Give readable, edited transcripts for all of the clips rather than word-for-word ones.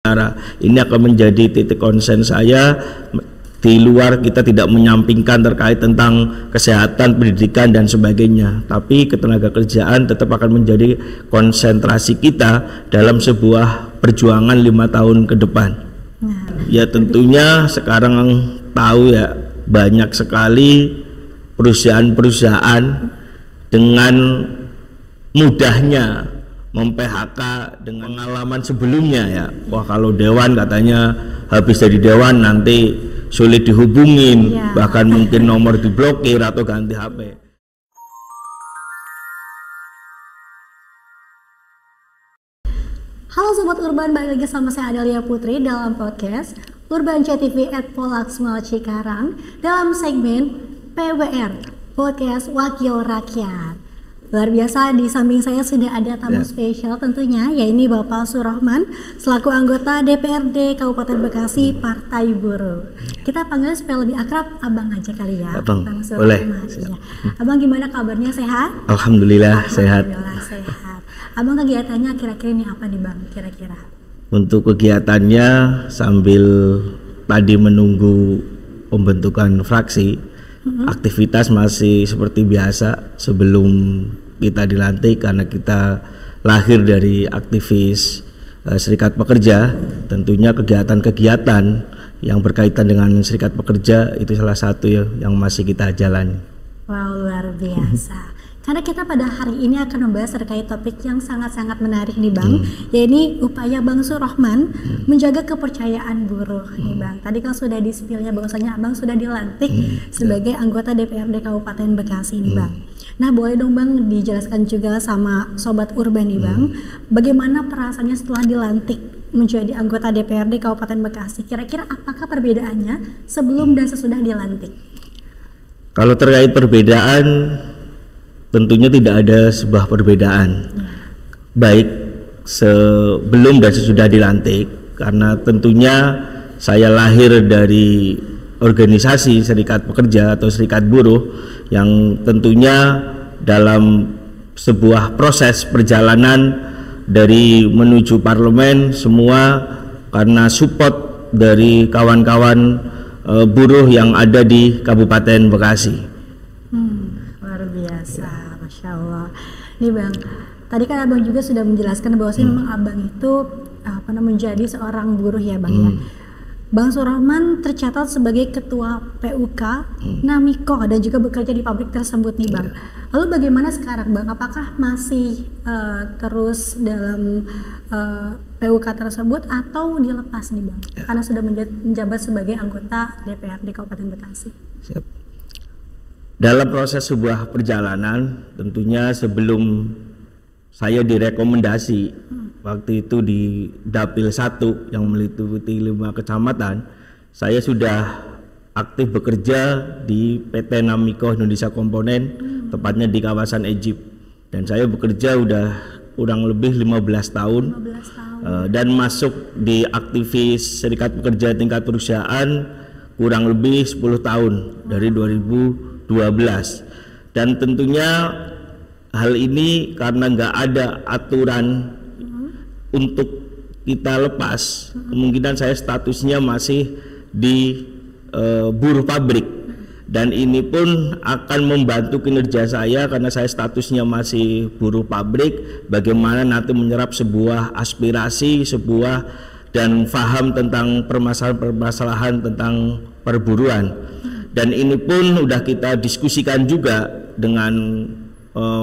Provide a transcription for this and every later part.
Ini akan menjadi titik konsen saya. Di luar kita tidak menyampingkan terkait tentang kesehatan, pendidikan dan sebagainya, tapi ketenaga kerjaan tetap akan menjadi konsentrasi kita dalam sebuah perjuangan 5 tahun ke depan. Ya tentunya sekarang tahu ya, banyak sekali perusahaan-perusahaan dengan mudahnya mem-PHK dengan pengalaman sebelumnya ya. Wah, kalau dewan katanya habis dari dewan nanti sulit dihubungin, bahkan mungkin nomor diblokir atau ganti HP. Halo Sobat Urban, balik lagi sama saya Adelia Putri dalam podcast Urban CTV at Polaksmal Cikarang dalam segmen PWR, Podcast Wakil Rakyat. Luar biasa, di samping saya sudah ada tamu spesial tentunya, yaitu Bapak Surahman selaku anggota DPRD Kabupaten Bekasi Partai Buruh. Kita panggil supaya lebih akrab Abang aja kali ya. Abang, boleh. Ya. Abang gimana kabarnya, sehat? Alhamdulillah sehat. Alhamdulillah sehat. Abang kegiatannya kira-kira ini apa nih Bang, kira-kira? Untuk kegiatannya sambil tadi menunggu pembentukan fraksi, aktivitas masih seperti biasa sebelum kita dilantik, karena kita lahir dari aktivis serikat pekerja. Tentunya kegiatan-kegiatan yang berkaitan dengan serikat pekerja itu salah satu ya yang masih kita jalani. Wow, luar biasa. Karena kita pada hari ini akan membahas terkait topik yang sangat-sangat menarik nih Bang, yaitu upaya Bang Surahman menjaga kepercayaan buruh nih Bang. Tadi kan sudah di-spill-nya bahwasanya Abang sudah dilantik sebagai anggota DPRD Kabupaten Bekasi nih Bang. Nah, boleh dong Bang dijelaskan juga sama Sobat Urban nih Bang, bagaimana perasaannya setelah dilantik menjadi anggota DPRD Kabupaten Bekasi? Kira-kira apakah perbedaannya sebelum dan sesudah dilantik? Kalau terkait perbedaan, tentunya tidak ada sebuah perbedaan baik sebelum dan sesudah dilantik, karena tentunya saya lahir dari organisasi serikat pekerja atau serikat buruh yang tentunya dalam sebuah proses perjalanan dari menuju parlemen semua karena support dari kawan-kawan buruh yang ada di Kabupaten Bekasi. Luar biasa, Masya Allah. Nih Bang, tadi kan Abang juga sudah menjelaskan bahwa memang Abang itu menjadi seorang buruh ya Bang ya. Bang Surahman tercatat sebagai ketua PUK Namiko dan juga bekerja di pabrik tersebut nih Bang. Lalu bagaimana sekarang Bang? Apakah masih terus dalam PUK tersebut atau dilepas nih Bang? Karena sudah menjabat sebagai anggota DPRD Kabupaten Bekasi. Siap. Dalam proses sebuah perjalanan, tentunya sebelum saya direkomendasi waktu itu di Dapil 1 yang meliputi 5 kecamatan, saya sudah aktif bekerja di PT Namiko Indonesia Komponen, tepatnya di kawasan Egypt. Dan saya bekerja udah kurang lebih 15 tahun. Dan masuk di aktivis serikat pekerja tingkat perusahaan kurang lebih 10 tahun dari 2012. Dan tentunya hal ini karena nggak ada aturan untuk kita lepas, kemungkinan saya statusnya masih di buruh pabrik, dan ini pun akan membantu kinerja saya karena saya statusnya masih buruh pabrik, bagaimana nanti menyerap sebuah aspirasi, sebuah dan paham tentang permasalahan-permasalahan tentang perburuan. Dan ini pun udah kita diskusikan juga dengan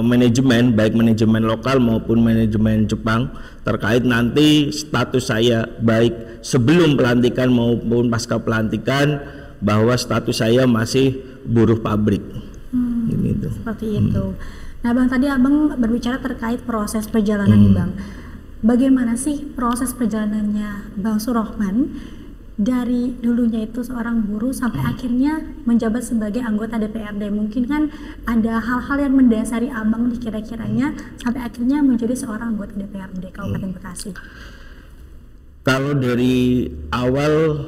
manajemen, baik manajemen lokal maupun manajemen Jepang, terkait nanti status saya baik sebelum pelantikan maupun pasca pelantikan, bahwa status saya masih buruh pabrik. Seperti itu. Nah Bang, tadi Abang berbicara terkait proses perjalanan nih Bang. Bagaimana sih proses perjalanannya Bang Surahman dari dulunya itu seorang buruh sampai akhirnya menjabat sebagai anggota DPRD? Mungkin kan ada hal-hal yang mendasari Abang nih kira-kiranya sampai akhirnya menjadi seorang anggota DPRD Kabupaten Bekasi. Kalau dari awal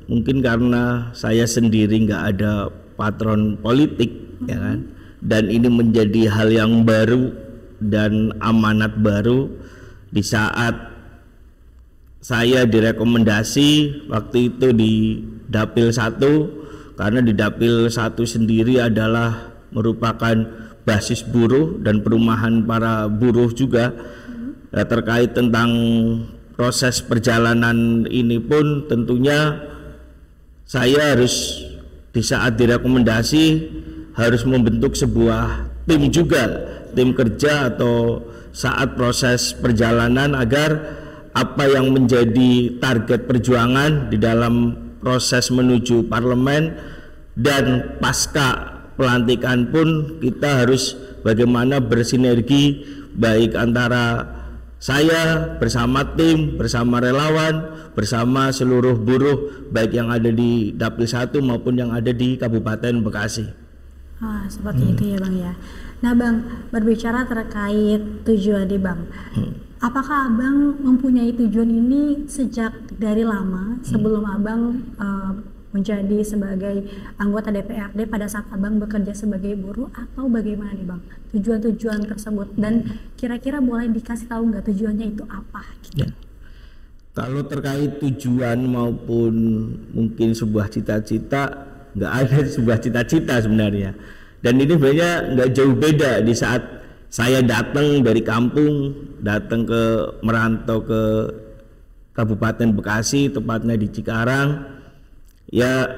mungkin karena saya sendiri nggak ada patron politik, ya kan, dan ini menjadi hal yang baru dan amanat baru di saat saya direkomendasi waktu itu di Dapil 1, karena di Dapil 1 sendiri adalah merupakan basis buruh dan perumahan para buruh juga. Terkait tentang proses perjalanan ini pun tentunya saya harus di saat direkomendasi harus membentuk sebuah tim juga, tim kerja atau saat proses perjalanan agar apa yang menjadi target perjuangan di dalam proses menuju parlemen dan pasca pelantikan pun kita harus bagaimana bersinergi baik antara saya bersama tim, bersama relawan, bersama seluruh buruh baik yang ada di Dapil 1 maupun yang ada di Kabupaten Bekasi. Seperti itu ya Bang ya. Nah Bang, berbicara terkait tujuan nih Bang, apakah Abang mempunyai tujuan ini sejak dari lama sebelum Abang menjadi sebagai anggota DPRD pada saat Abang bekerja sebagai buruh, atau bagaimana nih Bang tujuan-tujuan tersebut, dan kira-kira boleh dikasih tahu nggak tujuannya itu apa gitu? Ya. Kalau terkait tujuan maupun mungkin sebuah cita-cita, nggak ada sebuah cita-cita sebenarnya, dan ini sebenarnya nggak jauh beda di saat saya datang dari kampung, datang ke merantau ke Kabupaten Bekasi, tepatnya di Cikarang. Ya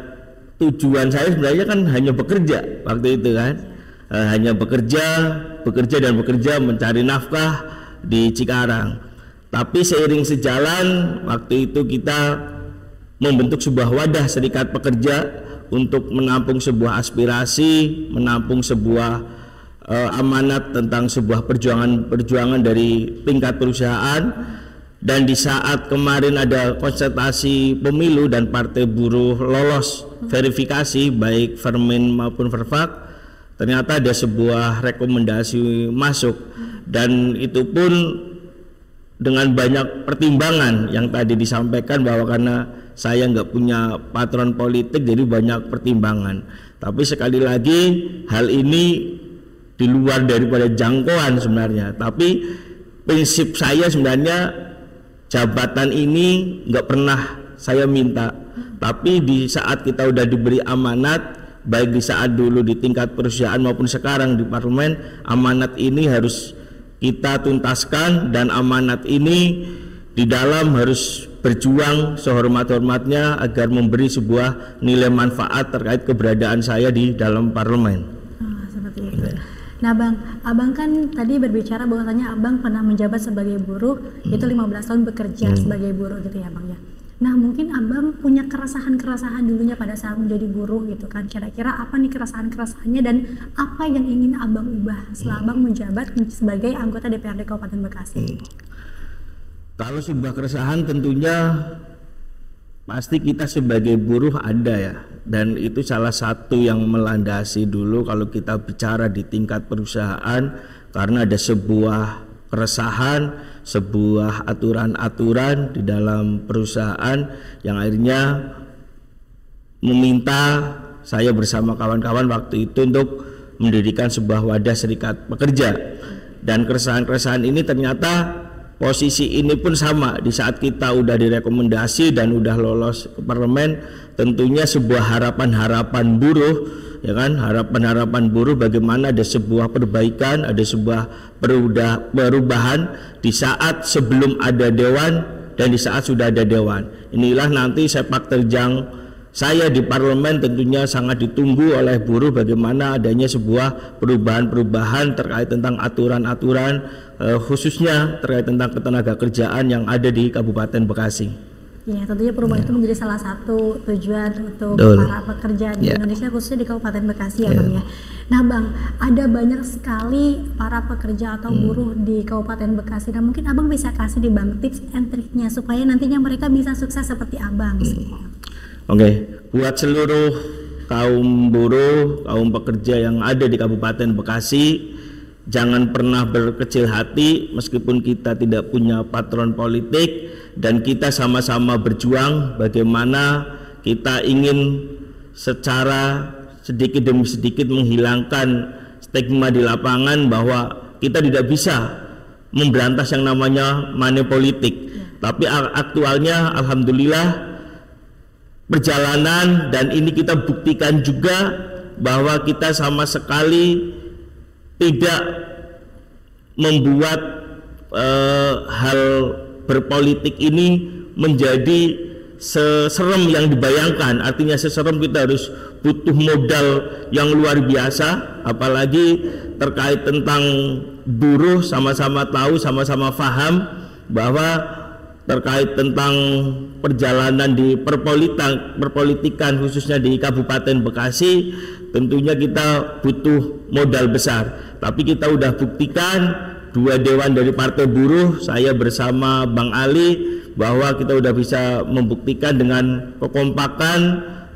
tujuan saya sebenarnya kan hanya bekerja waktu itu kan, hanya bekerja mencari nafkah di Cikarang. Tapi seiring sejalan waktu itu kita membentuk sebuah wadah serikat pekerja untuk menampung sebuah aspirasi, menampung sebuah amanat tentang sebuah perjuangan dari tingkat perusahaan. Dan di saat kemarin ada konsultasi pemilu dan partai buruh lolos verifikasi baik Vermin maupun Verfak, ternyata ada sebuah rekomendasi masuk, dan itu pun dengan banyak pertimbangan yang tadi disampaikan bahwa karena saya nggak punya patron politik jadi banyak pertimbangan. Tapi sekali lagi hal ini di luar daripada jangkauan sebenarnya, tapi prinsip saya sebenarnya jabatan ini nggak pernah saya minta, tapi di saat kita udah diberi amanat, baik di saat dulu di tingkat perusahaan maupun sekarang di parlemen, amanat ini harus kita tuntaskan, dan amanat ini di dalam harus berjuang sehormat-hormatnya agar memberi sebuah nilai manfaat terkait keberadaan saya di dalam parlemen. Seperti itu. Nah Bang, Abang kan tadi berbicara bahwasanya Abang pernah menjabat sebagai buruh, itu 15 tahun bekerja sebagai buruh gitu ya Bang ya. Nah mungkin Abang punya keresahan-keresahan dulunya pada saat menjadi buruh gitu kan, kira-kira apa nih keresahan-keresahannya dan apa yang ingin Abang ubah setelah Abang menjabat sebagai anggota DPRD Kabupaten Bekasi? Kalau sebuah keresahan tentunya pasti kita sebagai buruh ada ya, dan itu salah satu yang melandasi dulu kalau kita bicara di tingkat perusahaan, karena ada sebuah keresahan, sebuah aturan-aturan di dalam perusahaan yang akhirnya meminta saya bersama kawan-kawan waktu itu untuk mendirikan sebuah wadah serikat pekerja. Dan keresahan-keresahan ini ternyata posisi ini pun sama di saat kita udah direkomendasi dan udah lolos ke parlemen, tentunya sebuah harapan-harapan buruh ya kan, harapan-harapan buruh bagaimana ada sebuah perbaikan, ada sebuah perubahan di saat sebelum ada dewan dan di saat sudah ada dewan. Inilah nanti sepak terjang saya di parlemen, tentunya sangat ditunggu oleh buruh bagaimana adanya sebuah perubahan-perubahan terkait tentang aturan-aturan khususnya terkait tentang ketenaga kerjaan yang ada di Kabupaten Bekasi. Ya, tentunya perubahan itu menjadi salah satu tujuan untuk para pekerja di Indonesia, khususnya di Kabupaten Bekasi ya Bang ya. Nah Bang, ada banyak sekali para pekerja atau buruh di Kabupaten Bekasi, dan mungkin Abang bisa kasih di Bang tips and triknya supaya nantinya mereka bisa sukses seperti Abang. Oke, buat seluruh kaum buruh, kaum pekerja yang ada di Kabupaten Bekasi, jangan pernah berkecil hati meskipun kita tidak punya patron politik, dan kita sama-sama berjuang bagaimana kita ingin secara sedikit demi sedikit menghilangkan stigma di lapangan bahwa kita tidak bisa memberantas yang namanya money politik. Tapi aktualnya alhamdulillah perjalanan, dan ini kita buktikan juga bahwa kita sama sekali tidak membuat hal berpolitik ini menjadi seserem yang dibayangkan. Artinya seserem, kita harus butuh modal yang luar biasa, apalagi terkait tentang buruh. Sama-sama tahu, sama-sama paham bahwa terkait tentang perjalanan di perpolitikan khususnya di Kabupaten Bekasi, tentunya kita butuh modal besar. Tapi kita udah buktikan, 2 dewan dari Partai Buruh, saya bersama Bang Ali, bahwa kita udah bisa membuktikan dengan kekompakan,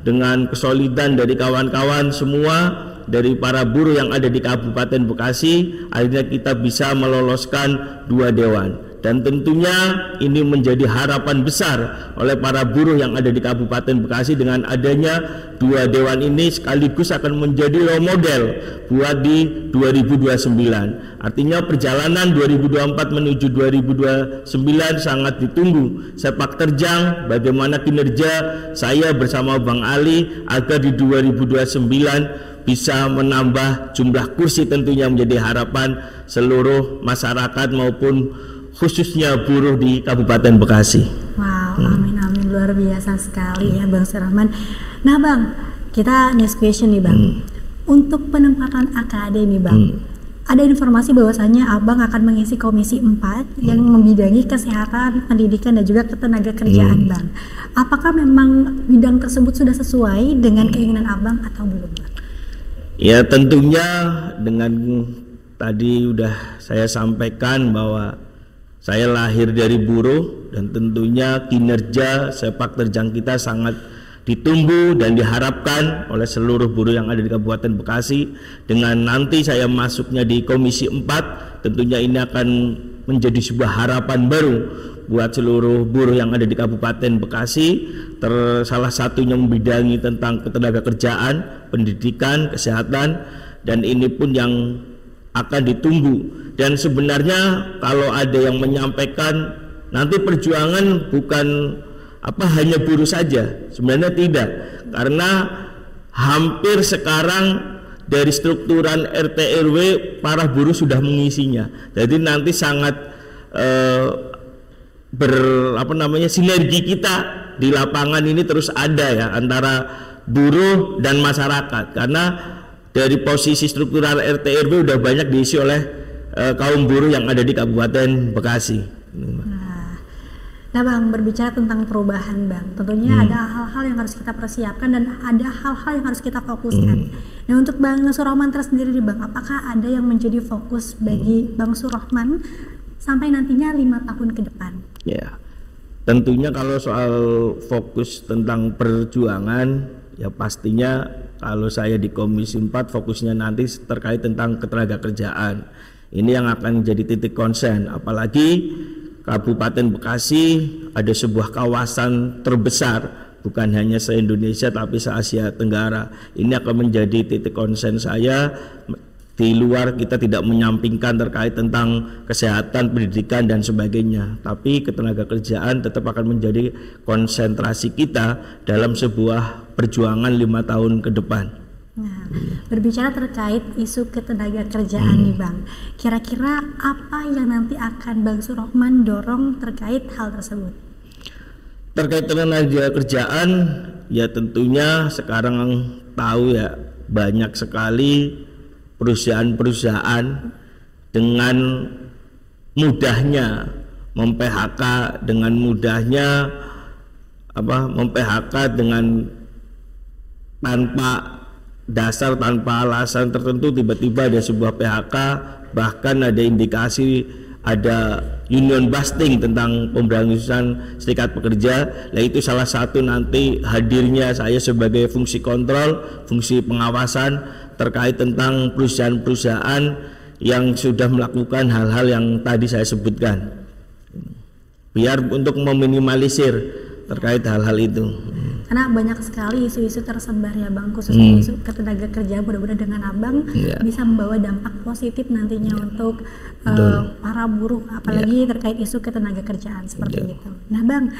dengan kesolidan dari kawan-kawan semua, dari para buruh yang ada di Kabupaten Bekasi, akhirnya kita bisa meloloskan 2 dewan. Dan tentunya ini menjadi harapan besar oleh para buruh yang ada di Kabupaten Bekasi. Dengan adanya 2 dewan ini sekaligus akan menjadi role model buat di 2029. Artinya perjalanan 2024 menuju 2029 sangat ditunggu. Sepak terjang bagaimana kinerja saya bersama Bang Ali agar di 2029 bisa menambah jumlah kursi, tentunya menjadi harapan seluruh masyarakat maupun khususnya buruh di Kabupaten Bekasi. Wow, amin amin, luar biasa sekali ya Bang Surahman. Nah Bang, kita next question nih Bang. Untuk penempatan AKD nih Bang, ada informasi bahwasanya Abang akan mengisi Komisi 4 yang membidangi kesehatan, pendidikan dan juga ketenaga kerjaan Bang. Apakah memang bidang tersebut sudah sesuai dengan keinginan Abang atau belum Bang? Ya tentunya dengan tadi udah saya sampaikan bahwa saya lahir dari buruh, dan tentunya kinerja sepak terjang kita sangat ditunggu dan diharapkan oleh seluruh buruh yang ada di Kabupaten Bekasi. Dengan nanti saya masuknya di Komisi 4, tentunya ini akan menjadi sebuah harapan baru buat seluruh buruh yang ada di Kabupaten Bekasi. Salah satunya membidangi tentang ketenaga kerjaan, pendidikan, kesehatan, dan ini pun yang akan ditunggu. Dan sebenarnya kalau ada yang menyampaikan nanti perjuangan bukan hanya buruh saja, sebenarnya tidak, karena hampir sekarang dari strukturan RT RW para buruh sudah mengisinya. Jadi nanti sangat sinergi kita di lapangan ini terus ada ya antara buruh dan masyarakat, karena dari posisi struktural RT RW udah banyak diisi oleh kaum buruh yang ada di Kabupaten Bekasi. Nah Bang, berbicara tentang perubahan Bang, tentunya ada hal-hal yang harus kita persiapkan dan ada hal-hal yang harus kita fokuskan. Nah untuk Bang Surahman tersendiri Bang, apakah ada yang menjadi fokus bagi Bang Surahman sampai nantinya 5 tahun ke depan? Ya, tentunya kalau soal fokus tentang perjuangan, ya pastinya kalau saya di Komisi 4 fokusnya nanti terkait tentang ketenaga kerjaan. Ini yang akan menjadi titik konsen, apalagi Kabupaten Bekasi ada sebuah kawasan terbesar bukan hanya se-Indonesia tapi se-Asia Tenggara. Ini akan menjadi titik konsen saya. Di luar kita tidak menyampingkan terkait tentang kesehatan, pendidikan dan sebagainya, tapi ketenaga kerjaan tetap akan menjadi konsentrasi kita dalam sebuah perjuangan 5 tahun ke depan. Nah, berbicara terkait isu ketenaga kerjaan nih Bang, kira-kira apa yang nanti akan Bang Surahman dorong terkait hal tersebut? Terkait tenaga kerjaan, ya tentunya sekarang tahu ya banyak sekali perusahaan-perusahaan dengan mudahnya mem-PHK, dengan mudahnya mem-PHK dengan tanpa dasar, tanpa alasan tertentu, tiba-tiba ada sebuah PHK, bahkan ada indikasi ada union busting tentang pemberantasan serikat pekerja. Nah itu salah satu nanti hadirnya saya sebagai fungsi kontrol, fungsi pengawasan terkait tentang perusahaan-perusahaan yang sudah melakukan hal-hal yang tadi saya sebutkan, biar untuk meminimalisir terkait hal-hal itu. Karena banyak sekali isu-isu tersebar ya Bang, khususnya isu ketenaga kerjaan. Mudah-mudahan dengan Abang bisa membawa dampak positif nantinya untuk para buruh, apalagi terkait isu ketenaga kerjaan seperti itu. Nah Bang,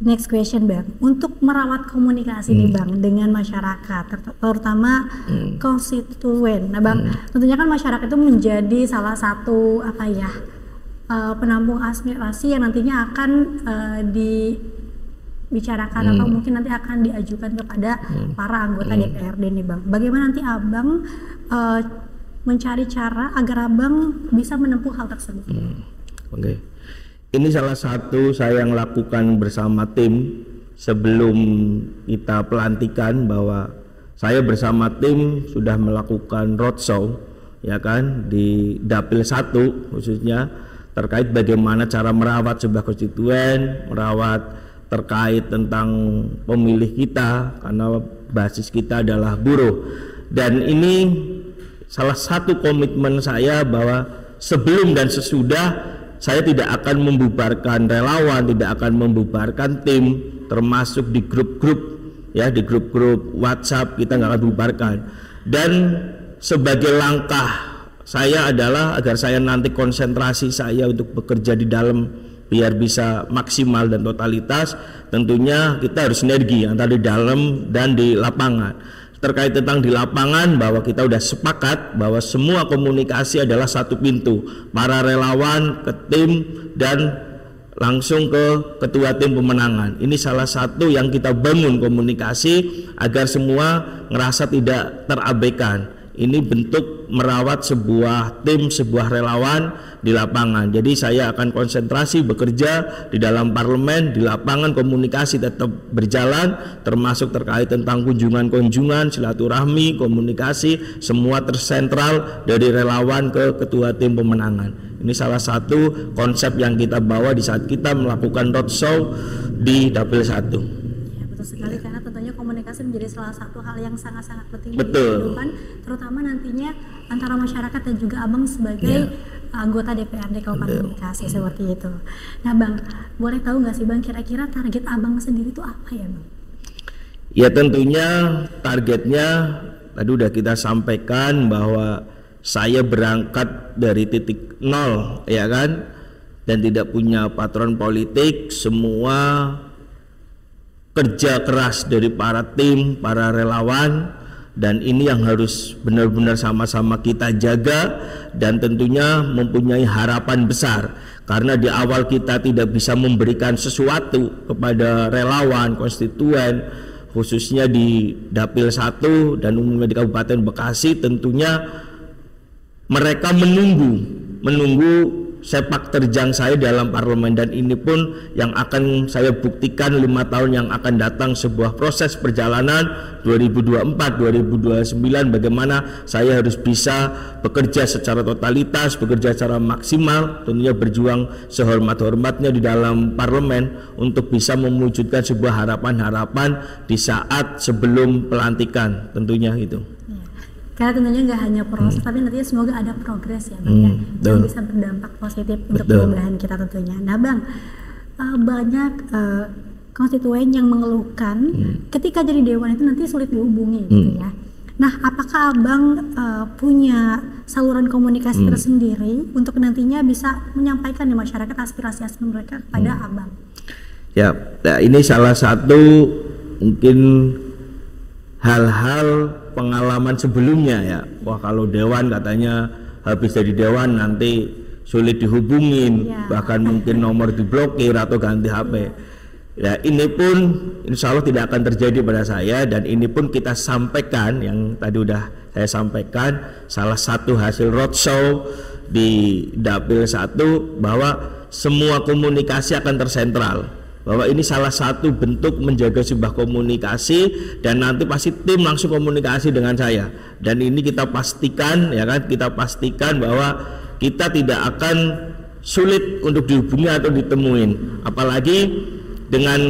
next question Bang, untuk merawat komunikasi nih Bang dengan masyarakat, terutama konstituen. Nah Bang, tentunya kan masyarakat itu menjadi salah satu penampung aspirasi yang nantinya akan dibicarakan atau mungkin nanti akan diajukan kepada para anggota DPRD nih Bang. Bagaimana nanti Abang mencari cara agar Abang bisa menempuh hal tersebut? Oke. Ini salah satu saya yang lakukan bersama tim sebelum kita pelantikan, bahwa saya bersama tim sudah melakukan roadshow ya kan di Dapil 1 khususnya terkait bagaimana cara merawat sebuah konstituen, merawat terkait tentang pemilih kita, karena basis kita adalah buruh. Dan ini salah satu komitmen saya bahwa sebelum dan sesudah saya tidak akan membubarkan relawan, tidak akan membubarkan tim, termasuk di grup-grup ya, di grup-grup WhatsApp kita nggak akan bubarkan. Dan sebagai langkah saya adalah agar saya nanti konsentrasi saya untuk bekerja di dalam biar bisa maksimal dan totalitas, tentunya kita harus sinergi antara di dalam dan di lapangan. Terkait tentang di lapangan, bahwa kita sudah sepakat bahwa semua komunikasi adalah satu pintu, para relawan ke tim dan langsung ke ketua tim pemenangan. Ini salah satu yang kita bangun komunikasi agar semua ngerasa tidak terabaikan. Ini bentuk merawat sebuah tim, sebuah relawan di lapangan. Jadi saya akan konsentrasi bekerja di dalam parlemen, di lapangan komunikasi tetap berjalan, termasuk terkait tentang kunjungan-kunjungan, silaturahmi, komunikasi, semua tersentral dari relawan ke ketua tim pemenangan. Ini salah satu konsep yang kita bawa di saat kita melakukan roadshow di Dapil 1. Sekali, karena tentunya komunikasi menjadi salah satu hal yang sangat-sangat penting di kehidupan, terutama nantinya antara masyarakat dan juga Abang sebagai anggota DPRD Kabupaten Bekasi seperti itu. Nah Bang, boleh tahu nggak sih Bang, kira-kira target Abang sendiri itu apa ya Bang? Ya tentunya targetnya tadi udah kita sampaikan bahwa saya berangkat dari titik nol ya kan, dan tidak punya patron politik, semua kerja keras dari para tim, para relawan, dan ini yang harus benar-benar sama-sama kita jaga, dan tentunya mempunyai harapan besar karena di awal kita tidak bisa memberikan sesuatu kepada relawan, konstituen, khususnya di Dapil 1 dan umumnya di Kabupaten Bekasi. Tentunya mereka menunggu sepak terjang saya dalam parlemen, dan ini pun yang akan saya buktikan 5 tahun yang akan datang, sebuah proses perjalanan 2024-2029, bagaimana saya harus bisa bekerja secara totalitas, bekerja secara maksimal, tentunya berjuang sehormat-hormatnya di dalam parlemen untuk bisa mewujudkan sebuah harapan-harapan di saat sebelum pelantikan tentunya itu. Karena tentunya nggak hanya proses, tapi nantinya semoga ada progres ya Bang ya, yang bisa berdampak positif untuk perubahan kita tentunya. Nah Bang, banyak konstituen yang mengeluhkan ketika jadi dewan itu nanti sulit dihubungi gitu ya. Nah apakah Abang punya saluran komunikasi tersendiri untuk nantinya bisa menyampaikan di masyarakat aspirasi-aspirasi mereka kepada Abang? Ya, nah ini salah satu mungkin hal-hal pengalaman sebelumnya ya. Wah kalau dewan katanya habis dari dewan nanti sulit dihubungin, bahkan mungkin nomor diblokir atau ganti HP. Ya ini pun insya Allah tidak akan terjadi pada saya, dan ini pun kita sampaikan yang tadi udah saya sampaikan, salah satu hasil roadshow di Dapil 1 bahwa semua komunikasi akan tersentral, bahwa ini salah satu bentuk menjaga sebuah komunikasi, dan nanti pasti tim langsung komunikasi dengan saya, dan ini kita pastikan ya kan, kita pastikan bahwa kita tidak akan sulit untuk dihubungi atau ditemuin, apalagi dengan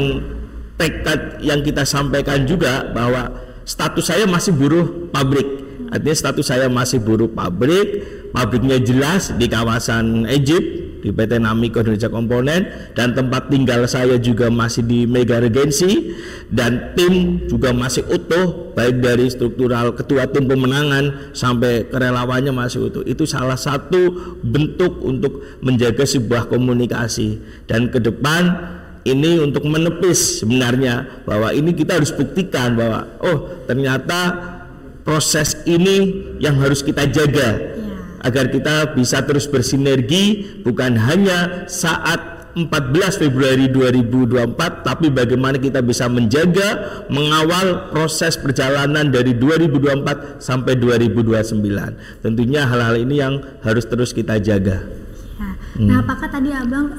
tekad yang kita sampaikan juga bahwa status saya masih buruh pabrik. Artinya status saya masih buruh pabrik, pabriknya jelas di kawasan Egypt di PT Namiko Indonesia Komponen, dan tempat tinggal saya juga masih di Mega Regency, dan tim juga masih utuh, baik dari struktural ketua tim pemenangan sampai kerelawannya masih utuh. Itu salah satu bentuk untuk menjaga sebuah komunikasi, dan ke depan ini untuk menepis sebenarnya bahwa ini kita harus buktikan bahwa oh ternyata proses ini yang harus kita jaga agar kita bisa terus bersinergi, bukan hanya saat 14 Februari 2024, tapi bagaimana kita bisa menjaga, mengawal proses perjalanan dari 2024 sampai 2029. Tentunya hal-hal ini yang harus terus kita jaga. Nah, apakah tadi Abang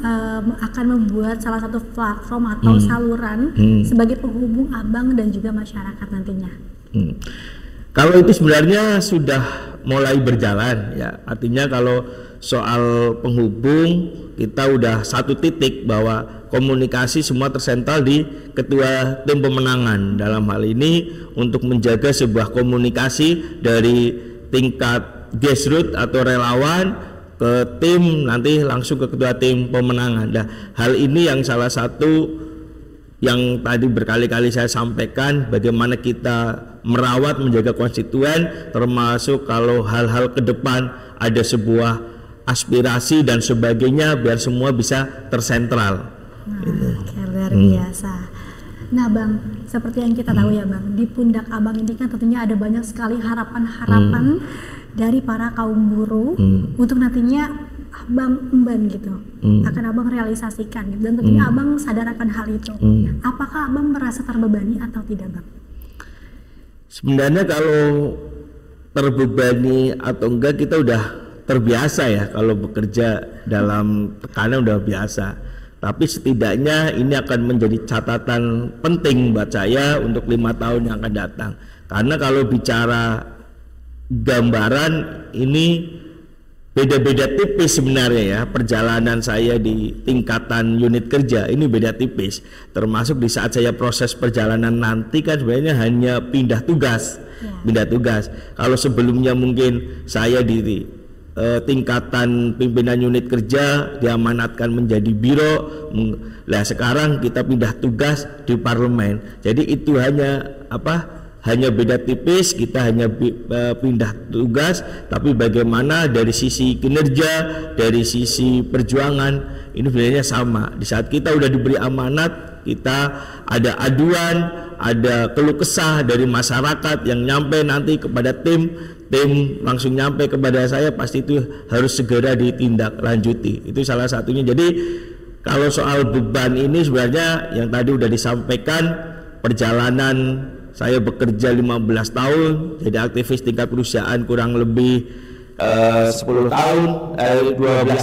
akan membuat salah satu platform atau saluran sebagai penghubung Abang dan juga masyarakat nantinya? Kalau itu sebenarnya sudah mulai berjalan ya, artinya kalau soal penghubung kita udah satu titik bahwa komunikasi semua tersentral di ketua tim pemenangan dalam hal ini untuk menjaga sebuah komunikasi dari tingkat grassroots atau relawan ke tim, nanti langsung ke ketua tim pemenangan. Nah, hal ini yang salah satu yang tadi berkali-kali saya sampaikan, bagaimana kita merawat, menjaga konstituen, termasuk kalau hal-hal ke depan ada sebuah aspirasi dan sebagainya, biar semua bisa tersentral. Luar biasa. Nah Bang, seperti yang kita tahu ya Bang, di pundak Abang ini kan tentunya ada banyak sekali harapan-harapan dari para kaum buruh untuk nantinya Abang emban gitu, akan Abang realisasikan gitu. Dan tentunya Abang sadar akan hal itu. Apakah Abang merasa terbebani atau tidak Bang? Sebenarnya kalau terbebani atau enggak kita udah terbiasa ya, kalau bekerja dalam tekanan udah biasa. Tapi setidaknya ini akan menjadi catatan penting buat saya untuk 5 tahun yang akan datang. Karena kalau bicara gambaran ini beda-beda tipis sebenarnya ya, perjalanan saya di tingkatan unit kerja ini beda tipis, termasuk di saat saya proses perjalanan nanti kan sebenarnya hanya pindah tugas. Kalau sebelumnya mungkin saya di tingkatan pimpinan unit kerja diamanatkan menjadi biro, lah sekarang kita pindah tugas di parlemen, jadi itu hanya beda tipis, kita hanya pindah tugas, tapi bagaimana dari sisi kinerja, dari sisi perjuangan ini sebenarnya sama. Di saat kita udah diberi amanat, kita ada aduan, ada keluh kesah dari masyarakat yang nyampe nanti kepada tim langsung nyampe kepada saya, pasti itu harus segera ditindaklanjuti. Itu salah satunya. Jadi kalau soal beban ini sebenarnya yang tadi udah disampaikan, perjalanan saya bekerja 15 tahun jadi aktivis tingkat perusahaan kurang lebih 12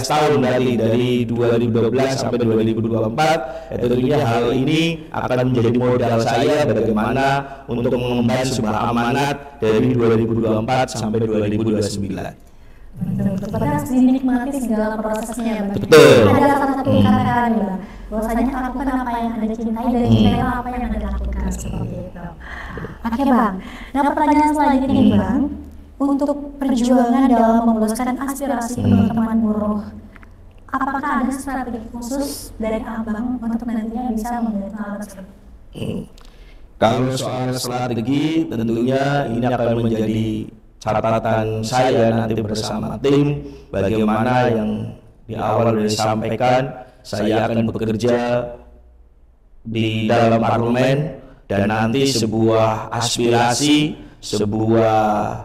tahun dari 2012 sampai 2024. Tentunya hal ini akan menjadi modal saya bagaimana untuk mengemban sebuah amanat dari 2024 sampai 2029. Betul, harus dinikmati segala prosesnya ya Bang. Betul. Ada salah satu kata-kata nih Bang, bahwasanya lakukan apa yang Anda cintai dan cintailah apa yang Anda lakukan, seperti itu. Oke Bang, nah pertanyaan selanjutnya nih Bang, untuk perjuangan dalam memuluskan aspirasi teman-teman buruh, apakah ada strategi khusus dari Abang untuk nantinya bisa menggapai hal tersebut? Kalau soal strategi tentunya ini akan menjadi catatan saya nanti bersama tim, bagaimana yang di awal sudah disampaikan, saya akan bekerja di dalam parlemen dan nanti sebuah aspirasi, sebuah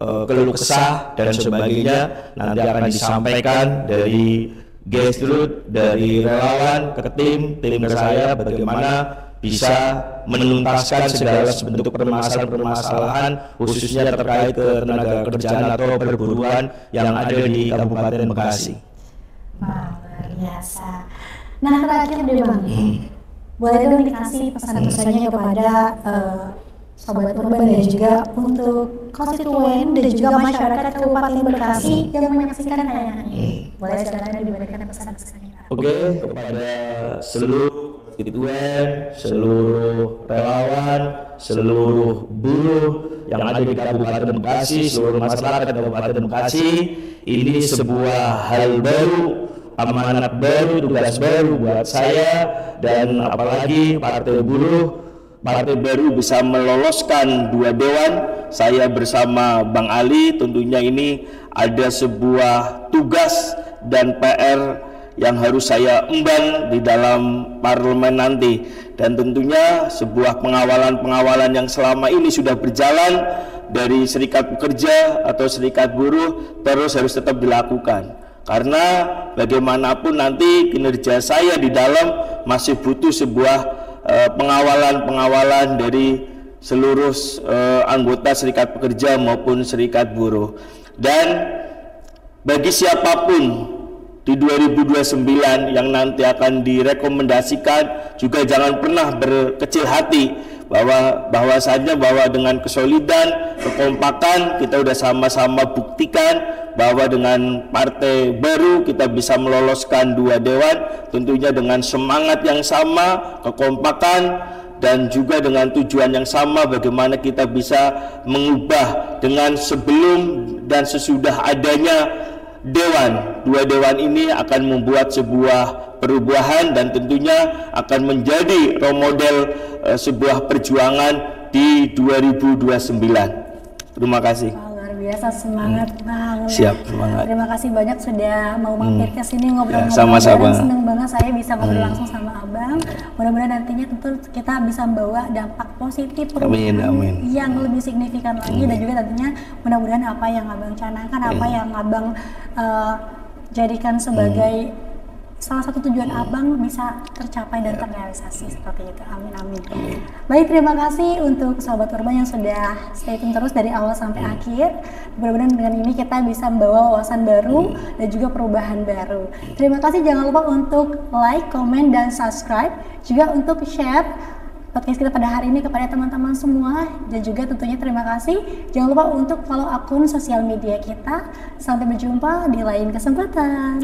keluh kesah dan sebagainya nanti akan disampaikan dari grassroots, dari relawan ke tim ke saya, bagaimana bisa menuntaskan segala bentuk permasalahan khususnya terkait ketenaga kerjaan atau perburuan yang ada di Kabupaten Bekasi. Wah, luar biasa. Nah terakhir deh Bang, boleh dong dikasih pesan-pesannya kepada Sobat Urban dan juga untuk konstituen dan juga masyarakat Kabupaten Bekasi yang menyaksikan tayangan ini. Boleh silakan diberikan pesan-pesannya. Oke, kepada seluruh konstituen, seluruh relawan, seluruh buruh yang ada di Kabupaten Bekasi, seluruh masyarakat Kabupaten Bekasi, ini sebuah hal baru amanat baru, tugas baru buat saya, dan apalagi Partai Buruh, Partai Baru bisa meloloskan 2 dewan. Saya bersama Bang Ali, tentunya ini ada sebuah tugas dan PR yang harus saya emban di dalam parlemen nanti, dan tentunya sebuah pengawalan yang selama ini sudah berjalan dari serikat pekerja atau serikat buruh terus harus tetap dilakukan, karena bagaimanapun nanti kinerja saya di dalam masih butuh sebuah pengawalan dari seluruh anggota serikat pekerja maupun serikat buruh. Dan bagi siapapun di 2029 yang nanti akan direkomendasikan, juga jangan pernah berkecil hati bahwasanya bahwa dengan kesolidan, kekompakan kita udah sama-sama buktikan bahwa dengan Partai Baru kita bisa meloloskan 2 dewan, tentunya dengan semangat yang sama, kekompakan, dan juga dengan tujuan yang sama, bagaimana kita bisa mengubah dengan sebelum dan sesudah adanya dewan. 2 dewan ini akan membuat sebuah perubahan dan tentunya akan menjadi role model sebuah perjuangan di 2029. Terima kasih. Luar biasa, semangat Bang. Siap, semangat. Terima kasih banyak sudah mau mampir ke sini ngobrol-ngobrol. Sama-sama. Senang banget saya bisa ngobrol langsung sama Abang. Mudah-mudahan nantinya tentu kita bisa membawa dampak positif perubahan yang lebih signifikan lagi, dan juga tentunya mudah-mudahan apa yang Abang canangkan, apa yang Abang jadikan sebagai salah satu tujuan Abang bisa tercapai dan terrealisasi seperti itu. Amin, amin. Baik, terima kasih untuk Sobat Urban yang sudah stay tune terus dari awal sampai akhir. Mudah-mudahan dengan ini kita bisa membawa wawasan baru dan juga perubahan baru. Terima kasih, jangan lupa untuk like, komen, dan subscribe. Juga untuk share podcast kita pada hari ini kepada teman-teman semua, dan juga tentunya terima kasih. Jangan lupa untuk follow akun sosial media kita. Sampai berjumpa di lain kesempatan.